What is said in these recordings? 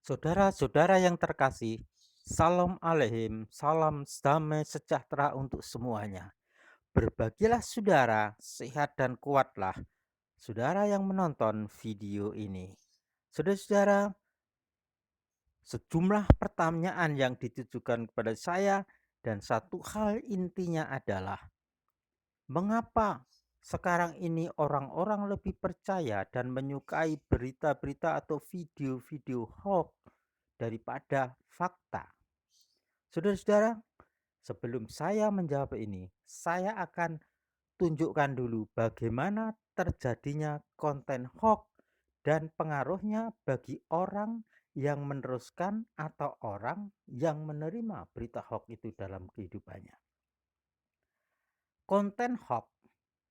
Saudara-saudara yang terkasih, Salam aleihim, salam damai sejahtera untuk semuanya. Berbagilah saudara, sehat dan kuatlah. Saudara yang menonton video ini. Saudara-saudara, sejumlah pertanyaan yang ditujukan kepada saya dan satu hal intinya adalah mengapa sekarang ini orang-orang lebih percaya dan menyukai berita-berita atau video-video hoax daripada fakta? Saudara-saudara, sebelum saya menjawab ini, saya akan tunjukkan dulu bagaimana terjadinya konten hoax dan pengaruhnya bagi orang yang meneruskan atau orang yang menerima berita hoax itu dalam kehidupannya. Konten hoax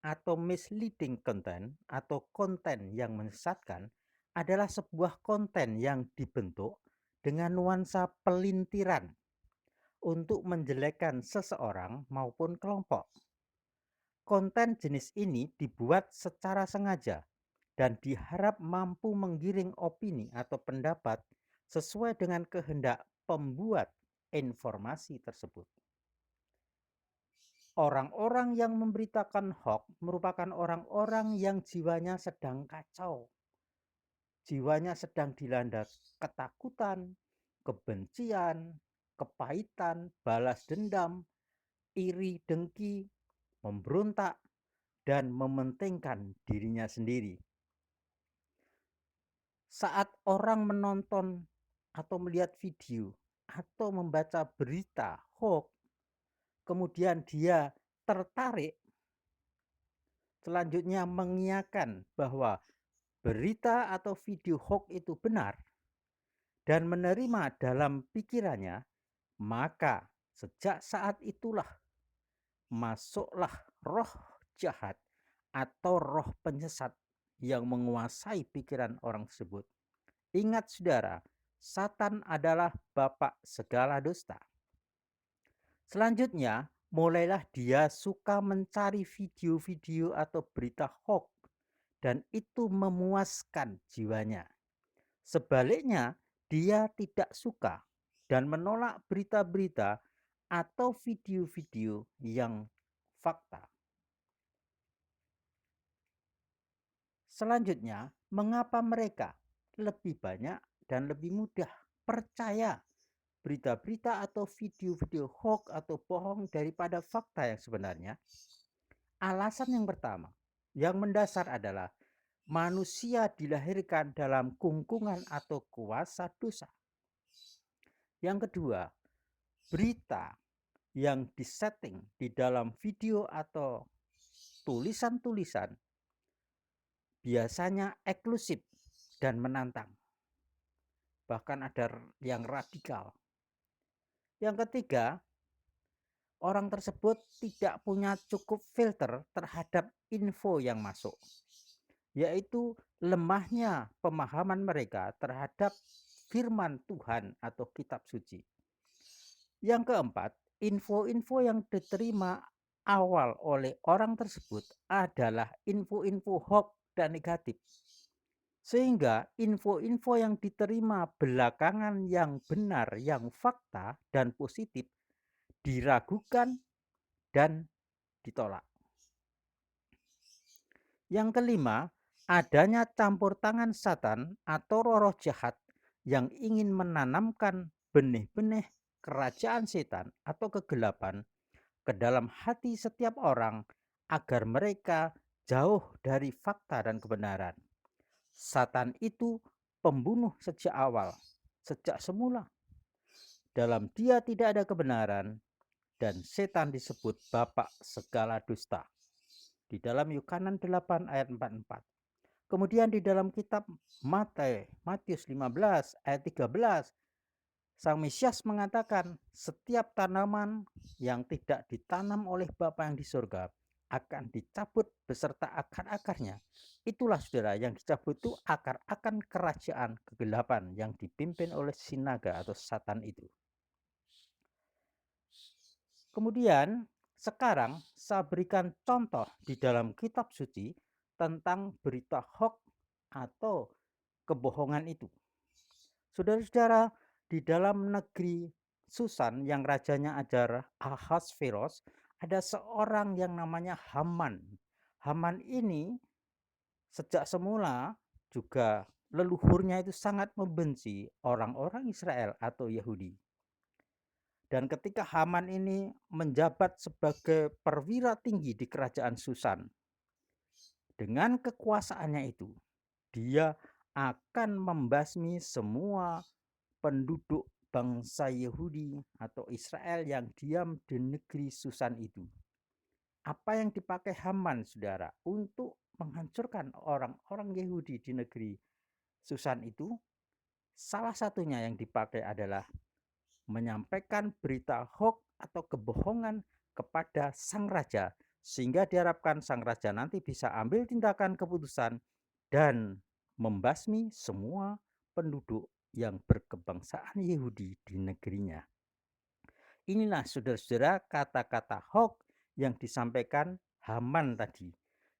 atau misleading content atau konten yang menyesatkan adalah sebuah konten yang dibentuk dengan nuansa pelintiran untuk menjelekkan seseorang maupun kelompok. Konten jenis ini dibuat secara sengaja dan diharap mampu menggiring opini atau pendapat sesuai dengan kehendak pembuat informasi tersebut. Orang-orang yang memberitakan hoax merupakan orang-orang yang jiwanya sedang kacau. Jiwanya sedang dilanda ketakutan, kebencian, kepahitan, balas dendam, iri dengki, memberontak, dan mementingkan dirinya sendiri. Saat orang menonton atau melihat video atau membaca berita hoax, kemudian dia tertarik, selanjutnya mengiyakan bahwa berita atau video hoax itu benar dan menerima dalam pikirannya, maka sejak saat itulah masuklah roh jahat atau roh penyesat yang menguasai pikiran orang tersebut. Ingat saudara, Satan adalah bapak segala dusta. Selanjutnya, mulailah dia suka mencari video-video atau berita hoax dan itu memuaskan jiwanya. Sebaliknya, dia tidak suka dan menolak berita-berita atau video-video yang fakta. Selanjutnya, mengapa mereka lebih banyak dan lebih mudah percaya berita-berita atau video-video hoax atau bohong daripada fakta yang sebenarnya? Alasan yang pertama, yang mendasar adalah manusia dilahirkan dalam kungkungan atau kuasa dosa. Yang kedua, berita yang disetting di dalam video atau tulisan-tulisan biasanya eksklusif dan menantang. Bahkan ada yang radikal. Yang ketiga, orang tersebut tidak punya cukup filter terhadap info yang masuk, yaitu lemahnya pemahaman mereka terhadap firman Tuhan atau kitab suci. Yang keempat, info-info yang diterima awal oleh orang tersebut adalah info-info hoax dan negatif. Sehingga info-info yang diterima belakangan yang benar, yang fakta dan positif diragukan dan ditolak. Yang kelima, adanya campur tangan Satan atau roh jahat yang ingin menanamkan benih-benih kerajaan setan atau kegelapan ke dalam hati setiap orang agar mereka jauh dari fakta dan kebenaran. Satan itu pembunuh sejak awal, sejak semula. Dalam dia tidak ada kebenaran dan setan disebut bapak segala dusta. Di dalam Yuhanes 8 ayat 44. Kemudian di dalam kitab Matius 15 ayat 13, Sang Mesias mengatakan setiap tanaman yang tidak ditanam oleh Bapa yang di surga akan dicabut beserta akar-akarnya. Itulah saudara yang dicabut itu akar-akar kerajaan kegelapan yang dipimpin oleh sinaga atau Satan itu. Kemudian sekarang saya berikan contoh di dalam kitab suci tentang berita hoax atau kebohongan itu. Saudara-saudara, di dalam negeri Susan yang rajanya adalah Ahasveros, ada seorang yang namanya Haman. Haman ini sejak semula juga leluhurnya itu sangat membenci orang-orang Israel atau Yahudi. Dan ketika Haman ini menjabat sebagai perwira tinggi di kerajaan Susan, dengan kekuasaannya itu, dia akan membasmi semua penduduk bangsa Yahudi atau Israel yang diam di negeri Susan itu. Apa yang dipakai Haman, saudara, untuk menghancurkan orang-orang Yahudi di negeri Susan itu? Salah satunya yang dipakai adalah menyampaikan berita hoax atau kebohongan kepada sang raja, sehingga diharapkan sang raja nanti bisa ambil tindakan keputusan dan membasmi semua penduduk yang berkebangsaan Yahudi di negerinya. Inilah saudara-saudara kata-kata hoax yang disampaikan Haman tadi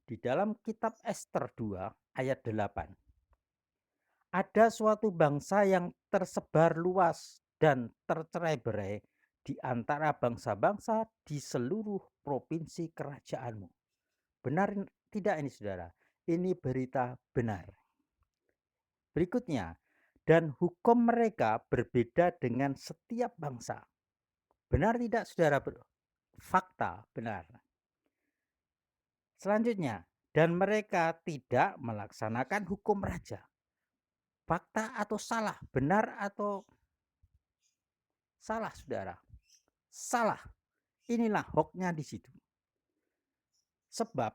di dalam kitab Ester 2 ayat 8. Ada suatu bangsa yang tersebar luas dan tercerai-berai di antara bangsa-bangsa di seluruh provinsi kerajaanmu. Benar tidak ini saudara? Ini berita benar. Berikutnya, dan hukum mereka berbeda dengan setiap bangsa. Benar tidak saudara? Fakta benar. Selanjutnya, dan mereka tidak melaksanakan hukum raja. Fakta atau salah? Benar atau salah saudara? Salah. Inilah hoaxnya di situ. Sebab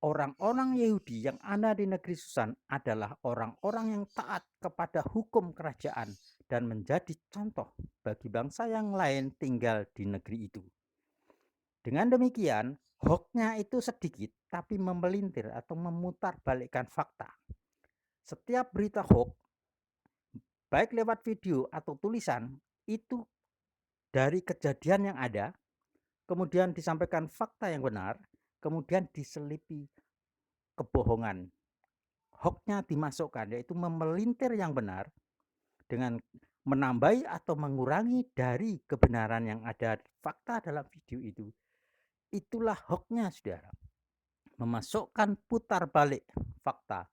orang-orang Yahudi yang ada di negeri Susan adalah orang-orang yang taat kepada hukum kerajaan dan menjadi contoh bagi bangsa yang lain tinggal di negeri itu. Dengan demikian, hoaxnya itu sedikit tapi memelintir atau memutarbalikkan fakta. Setiap berita hoax, baik lewat video atau tulisan, itu dari kejadian yang ada, kemudian disampaikan fakta yang benar, kemudian diselipi kebohongan. Hoaxnya dimasukkan, yaitu memelintir yang benar dengan menambahi atau mengurangi dari kebenaran yang ada fakta dalam video itu. Itulah hoaxnya, saudara. Memasukkan putar balik fakta.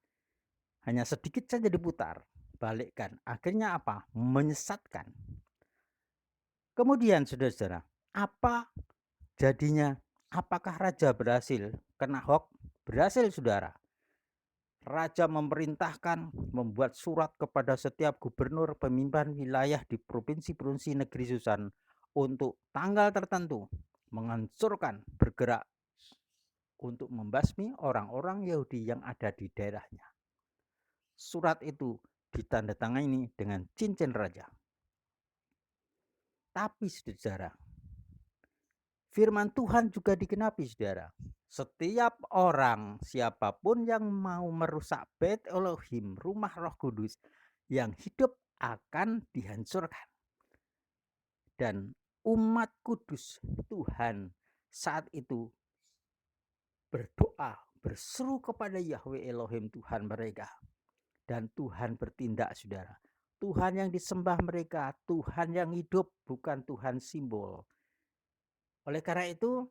Hanya sedikit saja diputar, balikkan. Akhirnya apa? Menyesatkan. Kemudian, saudara-saudara, apa jadinya? Apakah raja berhasil kena hoax? Berhasil, saudara. Raja memerintahkan membuat surat kepada setiap gubernur pemimpin wilayah di provinsi-provinsi negeri Susan untuk tanggal tertentu menghancurkan, bergerak untuk membasmi orang-orang Yahudi yang ada di daerahnya. Surat itu ditandatangani dengan cincin raja. Tapi saudara, firman Tuhan juga digenapi, saudara. Setiap orang, siapapun yang mau merusak Bait Elohim, rumah Roh Kudus, yang hidup akan dihancurkan. Dan umat kudus Tuhan saat itu berdoa, berseru kepada Yahweh Elohim Tuhan mereka. Dan Tuhan bertindak, saudara. Tuhan yang disembah mereka, Tuhan yang hidup, bukan Tuhan simbol. Oleh karena itu,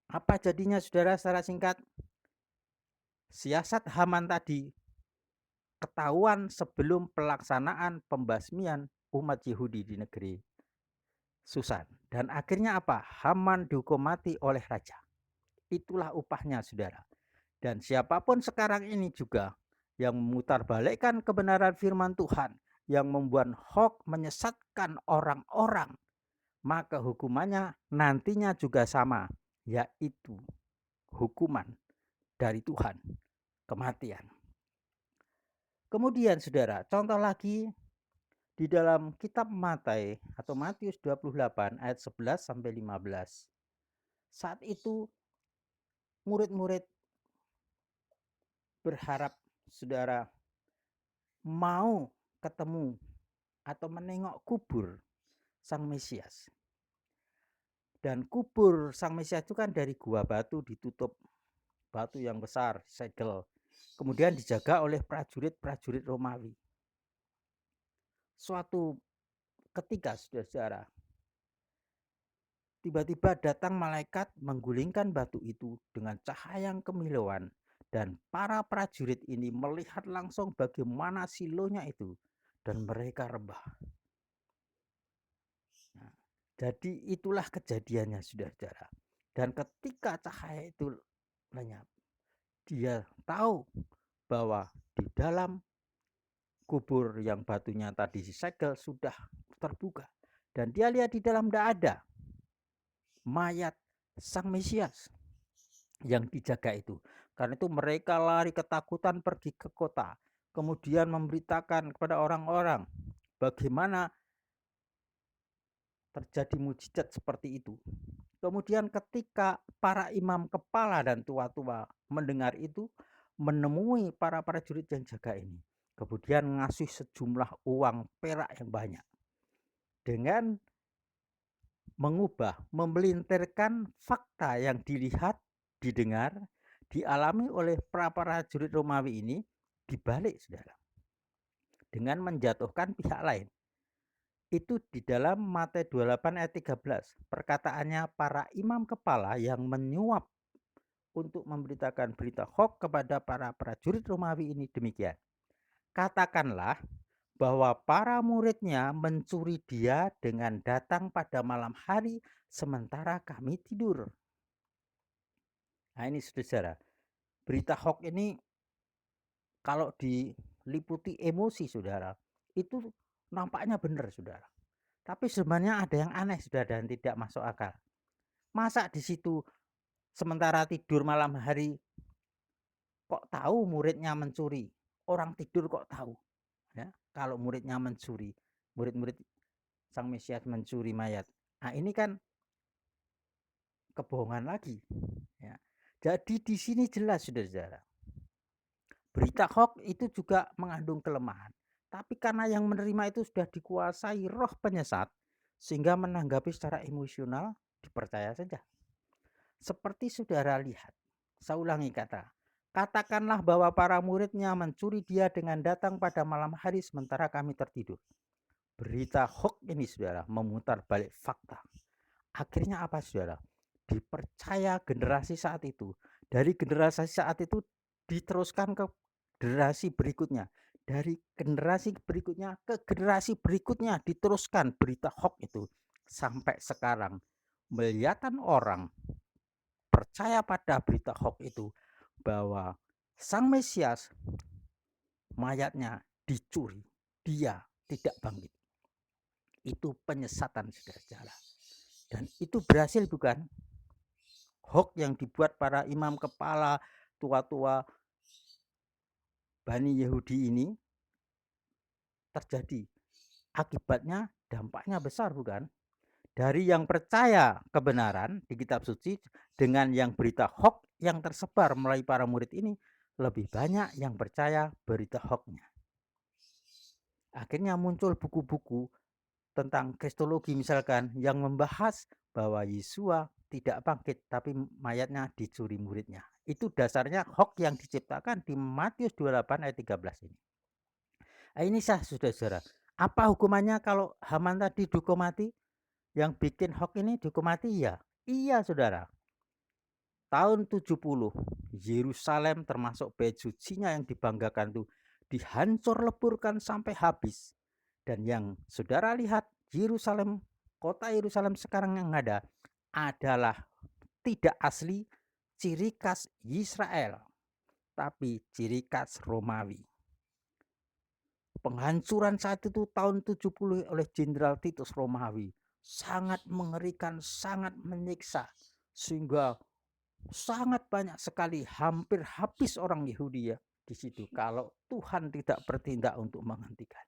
apa jadinya, saudara, secara singkat? Siasat Haman tadi ketahuan sebelum pelaksanaan pembasmian umat Yahudi di negeri Susan. Dan akhirnya apa? Haman dihukum mati oleh raja. Itulah upahnya, saudara. Dan siapapun sekarang ini juga yang memutarbalikkan kebenaran firman Tuhan, yang membuat hoax menyesatkan orang-orang, maka hukumannya nantinya juga sama, yaitu hukuman dari Tuhan, kematian. Kemudian saudara, contoh lagi di dalam kitab Matius 28 ayat 11 sampai 15. Saat itu murid-murid berharap, saudara, mau ketemu atau menengok kubur Sang Mesias. Dan kubur Sang Mesias itu kan dari gua batu, ditutup batu yang besar, segel. Kemudian dijaga oleh prajurit-prajurit Romawi. suatu ketika, saudara-saudara, tiba-tiba datang malaikat menggulingkan batu itu dengan cahaya yang kemilauan, dan para prajurit ini melihat langsung bagaimana silonya itu, dan mereka rebah. Nah, jadi itulah kejadiannya, saudara-saudara. Dan ketika cahaya itu lenyap, dia tahu bahwa di dalam kubur yang batunya tadi disegel sudah terbuka, dan dia lihat di dalam tidak ada mayat sang Mesias yang dijaga itu. Karena itu mereka lari ketakutan pergi ke kota, kemudian memberitakan kepada orang-orang bagaimana terjadi mujizat seperti itu. Kemudian ketika para imam kepala dan tua-tua mendengar itu, menemui para prajurit yang jaga ini, kemudian ngasih sejumlah uang perak yang banyak, dengan memelintirkan fakta yang dilihat, didengar, dialami oleh para prajurit Romawi ini dibalik, saudara, dengan menjatuhkan pihak lain. Itu di dalam Matius 28 ayat 13. Perkataannya para imam kepala yang menyuap untuk memberitakan berita hoax kepada para prajurit Romawi ini demikian. Katakanlah bahwa para muridnya mencuri dia dengan datang pada malam hari sementara kami tidur. Nah ini, saudara, berita hoax ini kalau diliputi emosi, saudara, itu nampaknya benar, saudara. Tapi sebenarnya ada yang aneh, saudara, dan tidak masuk akal. Masa di situ sementara tidur malam hari kok tahu muridnya mencuri? Orang tidur kok tahu? Ya, kalau muridnya mencuri, murid-murid sang Mesias mencuri mayat. Nah ini kan kebohongan lagi. Ya. Jadi di sini jelas, saudara-saudara, berita hoax itu juga mengandung kelemahan. Tapi karena yang menerima itu sudah dikuasai roh penyesat, sehingga menanggapi secara emosional, dipercaya saja. Seperti saudara lihat, saya ulangi katakanlah bahwa para muridnya mencuri dia dengan datang pada malam hari sementara kami tertidur. Berita hoax ini, saudara, memutar balik fakta. Akhirnya apa, saudara? Dipercaya generasi saat itu. Dari generasi saat itu diteruskan ke generasi berikutnya. Dari generasi berikutnya ke generasi berikutnya diteruskan berita hoax itu. Sampai sekarang melihatan orang percaya pada berita hoax itu bahwa sang Mesias mayatnya dicuri, dia tidak bangkit. Itu penyesatan, saudara-saudara. Dan itu berhasil, bukan? Hoax yang dibuat para imam kepala tua-tua Bani Yahudi ini terjadi. Akibatnya dampaknya besar, bukan? Dari yang percaya kebenaran di kitab suci dengan yang berita hoax yang tersebar melalui para murid ini, lebih banyak yang percaya berita hoaxnya. Akhirnya muncul buku-buku tentang kristologi misalkan yang membahas bahwa Yesus tidak bangkit tapi mayatnya dicuri muridnya. Itu dasarnya hoax yang diciptakan di Matius 28 ayat 13 ini. Nah, ini saudara-saudara, apa hukumannya kalau Haman tadi dihukum mati? Yang bikin hoax ini dihukum mati? Ya, iya, saudara. Tahun 70 Yerusalem termasuk bait sucinya yang dibanggakan itu dihancur leburkan sampai habis. Dan yang saudara lihat Yerusalem, kota Yerusalem sekarang yang ada adalah tidak asli ciri khas Israel, tapi ciri khas Romawi. Penghancuran saat itu tahun 70 oleh Jenderal Titus Romawi sangat mengerikan, sangat menyiksa, sehingga sangat banyak sekali, hampir habis orang Yahudi ya di situ kalau Tuhan tidak bertindak untuk menghentikan.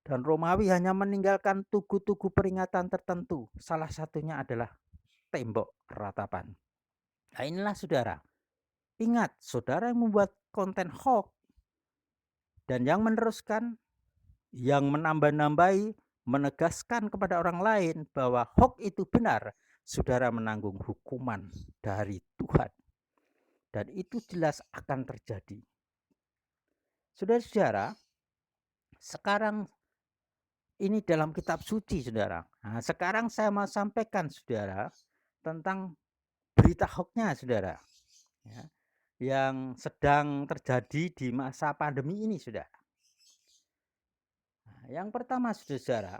Dan Romawi hanya meninggalkan tugu-tugu peringatan tertentu. Salah satunya adalah tembok ratapan. Nah inilah, saudara. Ingat, saudara yang membuat konten hoax dan yang meneruskan, yang menambah-nambahi, menegaskan kepada orang lain bahwa hoax itu benar, saudara menanggung hukuman dari Tuhan. Dan itu jelas akan terjadi. Saudara-saudara, sekarang ini dalam kitab suci, Saudara. Nah, sekarang saya mau sampaikan, Saudara, tentang berita hoax-nya, Saudara, ya, yang sedang terjadi di masa pandemi ini, Saudara. Nah, yang pertama, Saudara,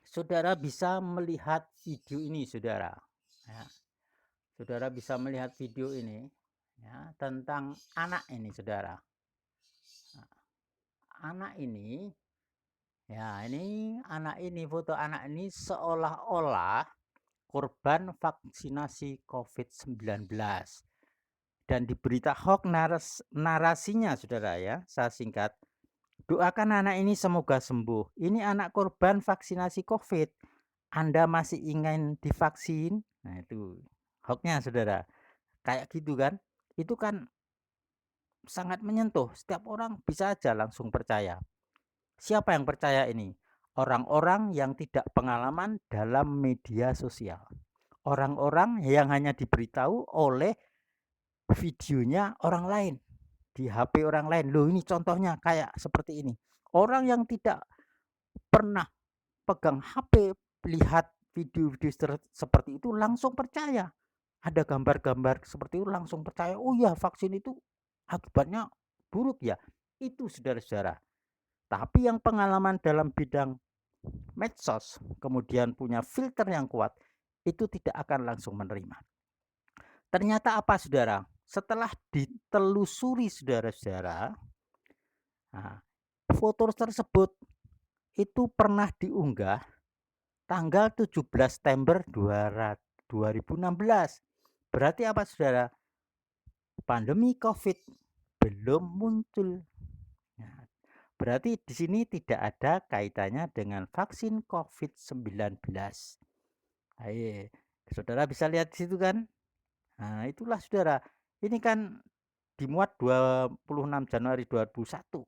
Saudara bisa melihat video ini, Saudara. Ya, Saudara bisa melihat video ini, ya, tentang anak ini, Saudara. Nah, anak ini, ya, ini anak ini, foto anak ini seolah-olah korban vaksinasi COVID-19. Dan di berita hoax narasinya, Saudara, ya, saya singkat. Doakan anak ini semoga sembuh. Ini anak korban vaksinasi COVID. Anda masih ingin divaksin? Nah, itu hoaxnya, Saudara. Kayak gitu kan? Itu kan sangat menyentuh. Setiap orang bisa aja langsung percaya. Siapa yang percaya ini? Orang-orang yang tidak pengalaman dalam media sosial. Orang-orang yang hanya diberitahu oleh videonya orang lain. Di HP orang lain. Loh, ini contohnya kayak seperti ini. Orang yang tidak pernah pegang HP, lihat video-video seperti itu langsung percaya. Ada gambar-gambar seperti itu langsung percaya. Oh ya, vaksin itu akibatnya buruk ya. Itu, saudara-saudara. Tapi yang pengalaman dalam bidang medsos, kemudian punya filter yang kuat, itu tidak akan langsung menerima. Ternyata apa, saudara? Setelah ditelusuri, saudara-saudara, nah, foto tersebut itu pernah diunggah tanggal 17 September 2016. Berarti apa, saudara? Pandemi COVID belum muncul. Nah, berarti di sini tidak ada kaitannya dengan vaksin COVID-19. Ayo, saudara bisa lihat di situ kan? Nah, itulah, saudara. Ini kan dimuat 26 Januari 2021.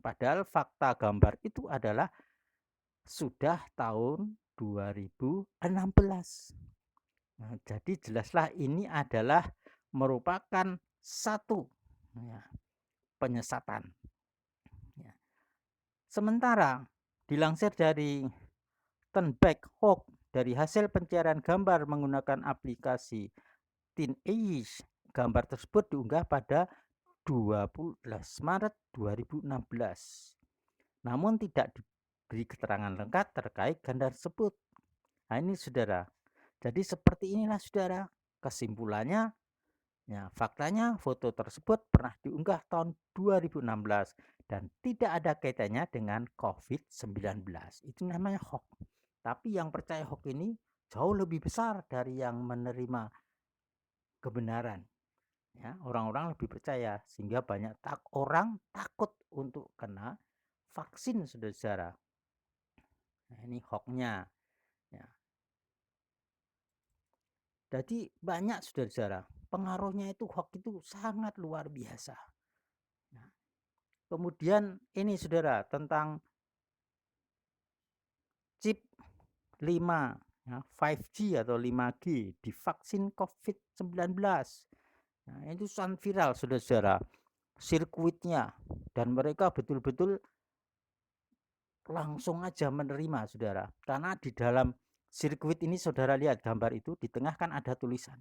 Padahal fakta gambar itu adalah sudah tahun 2016. Nah, jadi jelaslah ini adalah merupakan satu, ya, penyesatan. Ya. Sementara dilansir dari Tenback Hoax, dari hasil pencarian gambar menggunakan aplikasi TinEye, gambar tersebut diunggah pada 12 Maret 2016. Namun tidak diberi keterangan lengkap terkait gambar tersebut. Nah, ini, saudara. Jadi seperti inilah, saudara, kesimpulannya. Ya, faktanya foto tersebut pernah diunggah tahun 2016 dan tidak ada kaitannya dengan COVID-19. Itu namanya hoax. Tapi yang percaya hoax ini jauh lebih besar dari yang menerima kebenaran. Ya, orang-orang lebih percaya sehingga banyak orang takut untuk kena vaksin, saudara. Nah, ini hoaxnya. Ya. Jadi banyak, saudara-saudara, pengaruhnya itu hoax itu sangat luar biasa. Nah, kemudian ini, saudara, tentang chip 5, ya, 5G atau 5G di vaksin COVID-19. Nah, itu sangat viral, saudara-saudara, sirkuitnya, dan mereka betul-betul langsung aja menerima, saudara. Karena di dalam sirkuit ini, saudara lihat gambar itu, di tengah kan ada tulisan.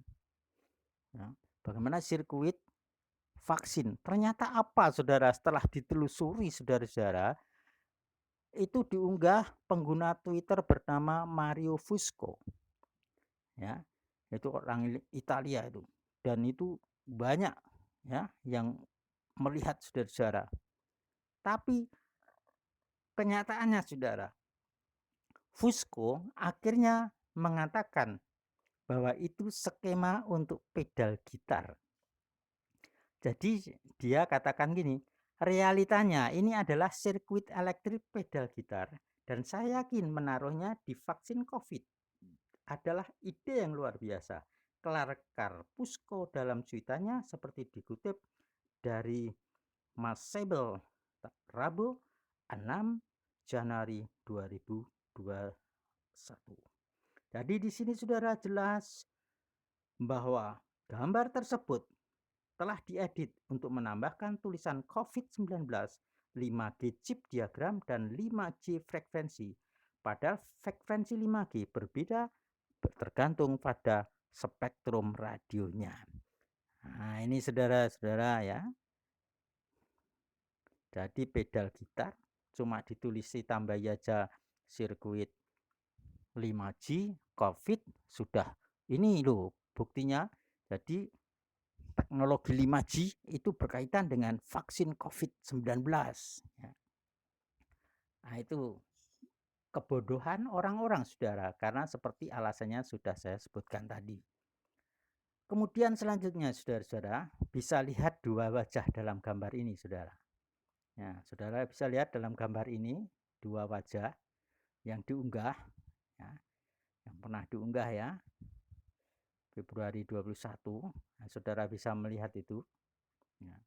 Ya, bagaimana sirkuit vaksin. Ternyata apa, saudara? Setelah ditelusuri, saudara-saudara, itu diunggah pengguna Twitter bernama Mario Fusco. Ya, itu orang Italia itu. Dan itu banyak, ya, yang melihat, saudara-saudara. Tapi kenyataannya, saudara, Fusco akhirnya mengatakan bahwa itu skema untuk pedal gitar. Jadi dia katakan gini, realitanya ini adalah sirkuit elektrik pedal gitar dan saya yakin menaruhnya di vaksin COVID adalah ide yang luar biasa. Kelar Carpusco dalam cuitannya seperti dikutip dari Mas Sebel, Rabu 6 Januari 2021. Jadi di sini, saudara, jelas bahwa gambar tersebut telah diedit untuk menambahkan tulisan COVID-19 5G chip diagram, dan 5G frekuensi. Padahal frekuensi 5G berbeda tergantung pada spektrum radionya. Nah, ini saudara-saudara ya. Jadi pedal gitar cuma ditulis tambah aja sirkuit 5G, COVID sudah. Ini loh buktinya. Jadi teknologi 5G itu berkaitan dengan vaksin COVID-19. Ya. Nah, itu kebodohan orang-orang, saudara, karena seperti alasannya sudah saya sebutkan tadi. Kemudian selanjutnya, saudara-saudara, bisa lihat dua wajah dalam gambar ini, saudara. Ya, saudara bisa lihat dalam gambar ini dua wajah yang diunggah, ya, yang pernah diunggah ya, Februari 21. Nah, saudara bisa melihat itu. Ya.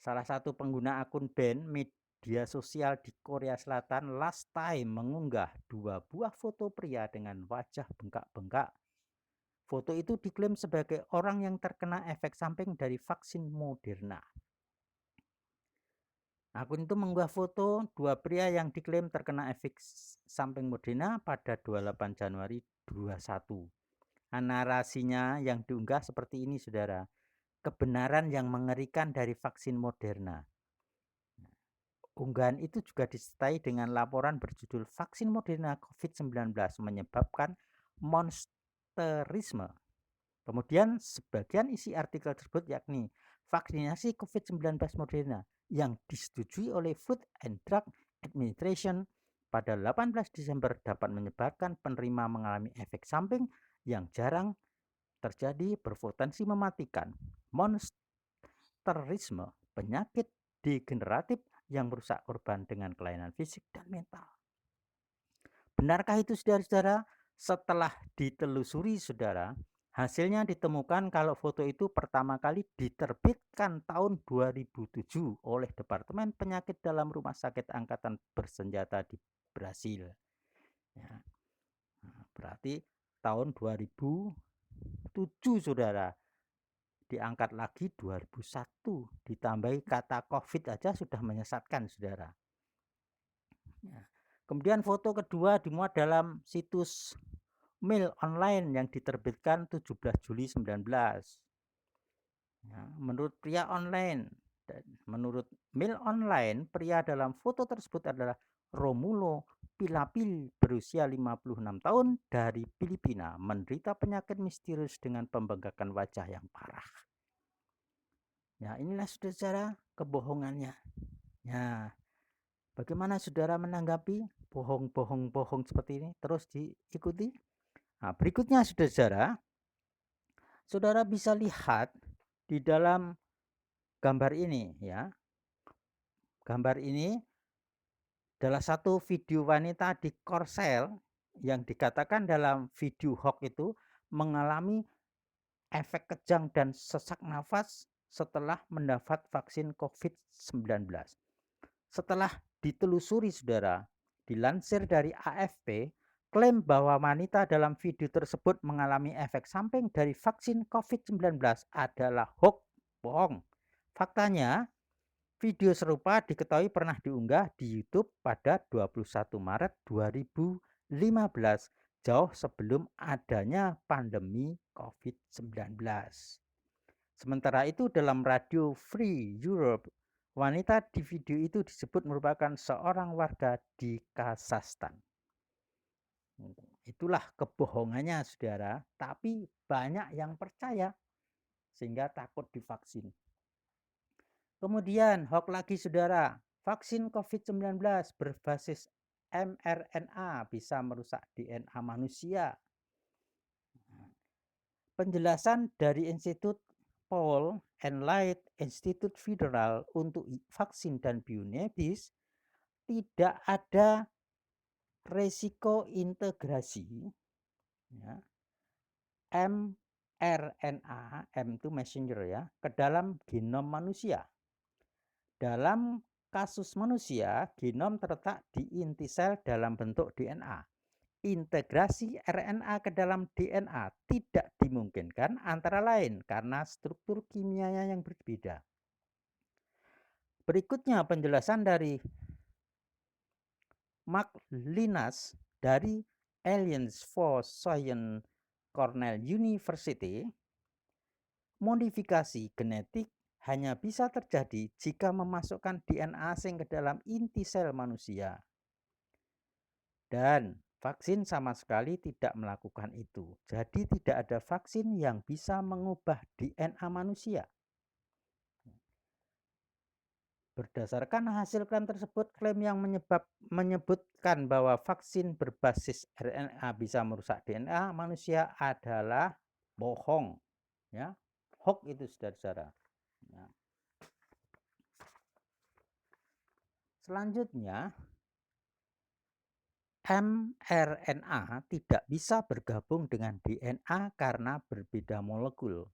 Salah satu pengguna akun band media sosial di Korea Selatan last time mengunggah dua buah foto pria dengan wajah bengkak-bengkak. Foto itu diklaim sebagai orang yang terkena efek samping dari vaksin Moderna. Akun itu mengunggah foto dua pria yang diklaim terkena efek samping Moderna pada 28 Januari 2021. Narasinya yang diunggah seperti ini, saudara. Kebenaran yang mengerikan dari vaksin Moderna. Unggahan itu juga disertai dengan laporan berjudul Vaksin Moderna COVID-19 menyebabkan monsterisme. Kemudian sebagian isi artikel tersebut yakni vaksinasi COVID-19 Moderna yang disetujui oleh Food and Drug Administration pada 18 Desember dapat menyebabkan penerima mengalami efek samping yang jarang terjadi, berpotensi mematikan. Monsterisme, penyakit degeneratif yang merusak korban dengan kelainan fisik dan mental. Benarkah itu, saudara-saudara? Setelah ditelusuri, saudara, hasilnya ditemukan kalau foto itu pertama kali diterbitkan tahun 2007 oleh Departemen Penyakit dalam Rumah Sakit Angkatan Bersenjata di Brasil. Ya. Nah, berarti tahun 2007, saudara. Diangkat lagi 2001, ditambahi kata COVID aja sudah menyesatkan, saudara. Ya. Kemudian foto kedua dimuat dalam situs Mail Online yang diterbitkan 17 Juli 19. Ya, menurut pria online, menurut Mail Online, pria dalam foto tersebut adalah Romulo Pilapil berusia 56 tahun dari Filipina, menderita penyakit misterius dengan pembengkakan wajah yang parah. Ya, inilah saudara kebohongannya. Ya, bagaimana saudara menanggapi bohong seperti ini? Terus diikuti. Nah, berikutnya saudara, saudara bisa lihat di dalam gambar ini ya. Gambar ini adalah satu video wanita di Korsel yang dikatakan dalam video hoax itu mengalami efek kejang dan sesak nafas setelah mendapat vaksin COVID-19. Setelah ditelusuri, saudara, dilansir dari AFP, klaim bahwa wanita dalam video tersebut mengalami efek samping dari vaksin COVID-19 adalah hoax, bohong. Faktanya, video serupa diketahui pernah diunggah di YouTube pada 21 Maret 2015, jauh sebelum adanya pandemi COVID-19. Sementara itu dalam radio Free Europe, wanita di video itu disebut merupakan seorang warga di Kazakhstan. Itulah kebohongannya, saudara, tapi banyak yang percaya sehingga takut divaksin. Kemudian hoax lagi, saudara, vaksin COVID-19 berbasis mRNA bisa merusak DNA manusia. Penjelasan dari Institut Paul and Light Institute Federal untuk vaksin dan biometris, tidak ada resiko integrasi ya, mRNA, M itu messenger ya, ke dalam genom manusia. Dalam kasus manusia, genom terletak di inti sel dalam bentuk DNA. Integrasi RNA ke dalam DNA tidak dimungkinkan antara lain karena struktur kimianya yang berbeda. Berikutnya penjelasan dari Mark Linas dari Alliance for Science Cornell University. Modifikasi genetik hanya bisa terjadi jika memasukkan DNA asing ke dalam inti sel manusia. Dan vaksin sama sekali tidak melakukan itu. Jadi tidak ada vaksin yang bisa mengubah DNA manusia. Berdasarkan hasil klaim tersebut, klaim yang menyebutkan bahwa vaksin berbasis RNA bisa merusak DNA manusia adalah bohong. Ya, hoax itu saudara-saudara. Ya. Selanjutnya, mRNA tidak bisa bergabung dengan DNA karena berbeda molekul.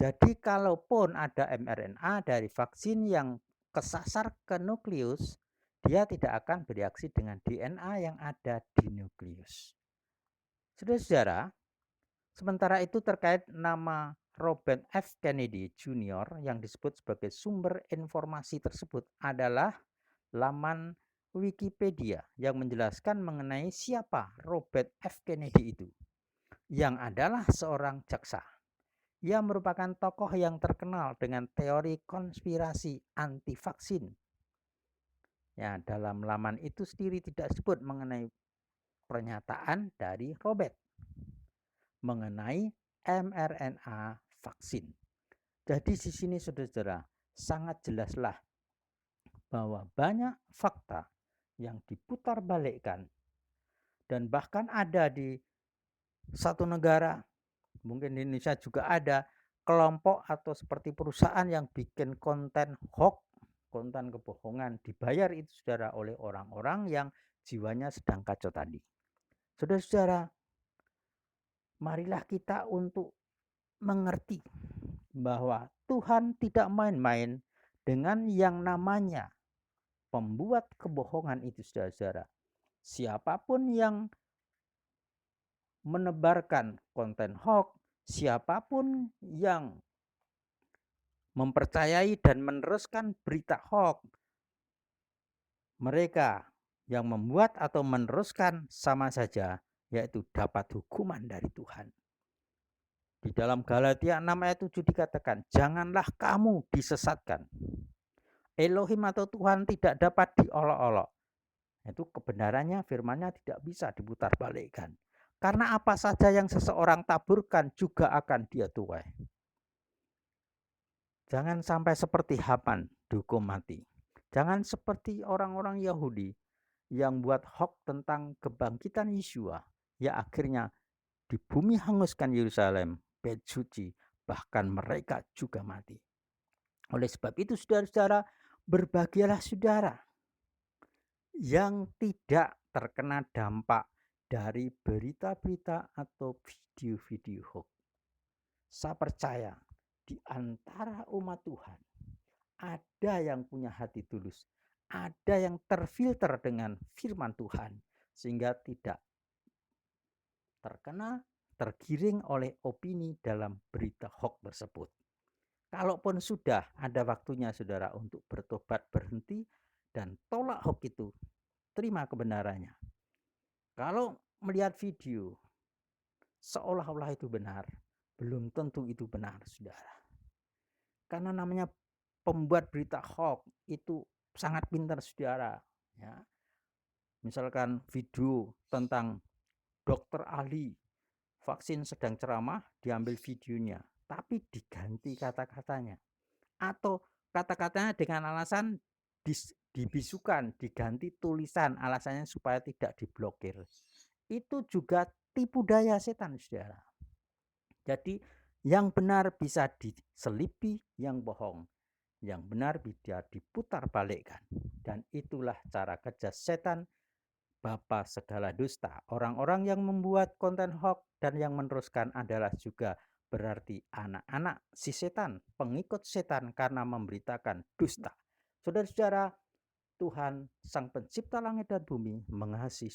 Jadi kalaupun ada mRNA dari vaksin yang kesasar ke nukleus, dia tidak akan bereaksi dengan DNA yang ada di nukleus. Saudara-saudara, sementara itu terkait nama Robert F. Kennedy Jr. yang disebut sebagai sumber informasi tersebut adalah laman Wikipedia yang menjelaskan mengenai siapa Robert F. Kennedy itu, yang adalah seorang jaksa. Ia merupakan tokoh yang terkenal dengan teori konspirasi anti vaksin. Ya, dalam laman itu sendiri tidak disebut mengenai pernyataan dari Robert mengenai mRNA vaksin. Jadi di sini saudara-saudara sangat jelaslah bahwa banyak fakta yang diputarbalikkan dan bahkan ada di satu negara, mungkin di Indonesia juga ada kelompok atau seperti perusahaan yang bikin konten hoax, konten kebohongan, dibayar itu saudara oleh orang-orang yang jiwanya sedang kacau tadi. Saudara-saudara, marilah kita untuk mengerti bahwa Tuhan tidak main-main dengan yang namanya pembuat kebohongan itu saudara-saudara. Siapapun yang menebarkan konten hoax, siapapun yang mempercayai dan meneruskan berita hoax, mereka yang membuat atau meneruskan sama saja, yaitu dapat hukuman dari Tuhan. Di dalam Galatia 6 ayat 7 dikatakan, janganlah kamu disesatkan. Elohim atau Tuhan tidak dapat diolok-olok. Itu kebenarannya, firman-Nya tidak bisa diputarbalikkan. Karena apa saja yang seseorang taburkan juga akan dia tuai. Jangan sampai seperti Haman dihukum mati. Jangan seperti orang-orang Yahudi yang buat hoax tentang kebangkitan Yeshua, ya akhirnya di bumi hanguskan Yerusalem, bait suci, bahkan mereka juga mati. Oleh sebab itu saudara-saudara, berbahagialah saudara yang tidak terkena dampak dari berita-berita atau video-video hoax. Saya percaya di antara umat Tuhan ada yang punya hati tulus, ada yang terfilter dengan firman Tuhan sehingga tidak tergiring oleh opini dalam berita hoax tersebut. Kalaupun sudah ada waktunya saudara untuk bertobat, berhenti dan tolak hoax itu, terima kebenarannya. Kalau melihat video seolah-olah itu benar, belum tentu itu benar saudara. Karena namanya pembuat berita hoax itu sangat pintar saudara, ya. Misalkan video tentang dokter ahli vaksin sedang ceramah, diambil videonya, tapi diganti kata-katanya. Atau kata-katanya dengan alasan dibisukan, diganti tulisan, alasannya supaya tidak diblokir. Itu juga tipu daya setan, saudara. Jadi yang benar bisa diselipi, yang bohong, yang benar bisa diputarbalikkan. Dan itulah cara kerja setan, bapa segala dusta. Orang-orang yang membuat konten hoax dan yang meneruskan adalah juga berarti anak-anak si setan, pengikut setan karena memberitakan dusta. Saudara-saudara, Tuhan Sang Pencipta langit dan bumi mengasihi